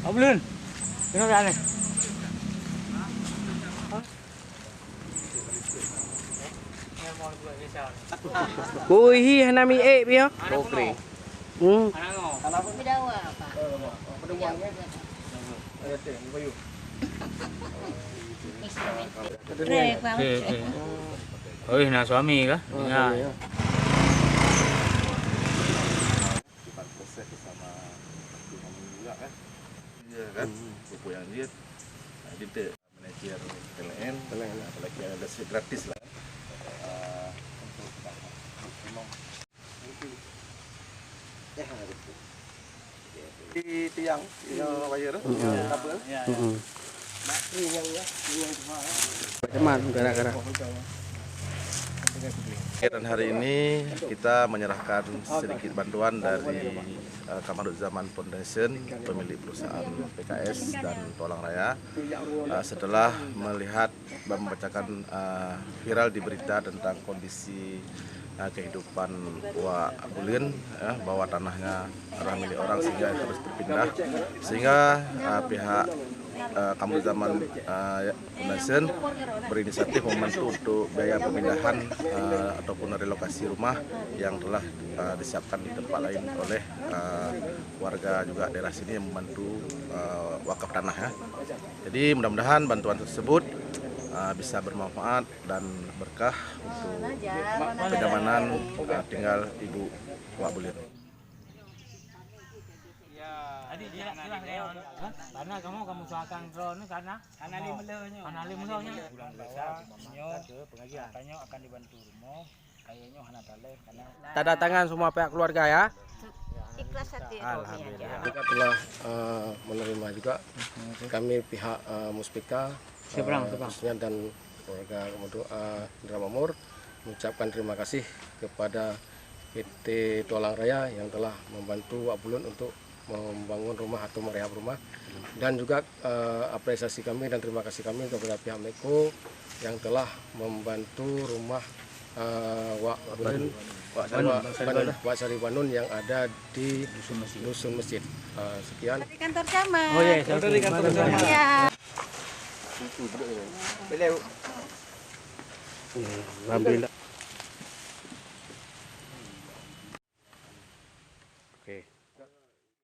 Wak Bulun. Tengok kat ni. Kuih hanami pia. Okey. Kalau aku tidak apa. Penumpangnya. Oh, nak suami kah? Ya. Proses bersama kami juga kan. Ya kan. Pupuk yang dia minta manajer PLN, apalagi ada gratis lah. Di tiang wire kabel. Cemat gara-gara. Dan hari ini kita menyerahkan sedikit bantuan dari Kamarudzaman Foundation, pemilik perusahaan PKS dan Tolang Raya, setelah melihat dan membacakan viral di berita tentang kondisi kehidupan Wak Bulun, bahwa tanahnya adalah milik orang sehingga harus berpindah, sehingga pihak Kamarudzaman Foundation berinisiatif membantu untuk biaya pemindahan ataupun relokasi rumah yang telah disiapkan di tempat lain oleh warga juga daerah sini yang membantu wakaf tanah ya. Jadi mudah-mudahan bantuan tersebut bisa bermanfaat dan berkah untuk kenyamanan tinggal Ibu Wak Bulun. Karena kamu usahakan drone karena limelnya. Bulan biasa katanya akan dibantu rumah. Kayaknya hana taleh karena Tanda tangan semua pihak keluarga ya. Ikhlas hati. Alhamdulillah. Kita telah menerima juga kami pihak Muspika khususnya dan keluarga Indra Mamur mengucapkan terima kasih kepada PT Tolang Raya yang telah membantu Wak Bulun untuk membangun rumah atau merehab rumah, dan juga apresiasi kami dan terima kasih kami kepada pihak Meko yang telah membantu rumah Wak Bulun Wak Sari Banun yang ada di Dusun Masjid. Sekian. Di kantor sama. Oh iya, dari kantor sama. Iya. Alhamdulillah.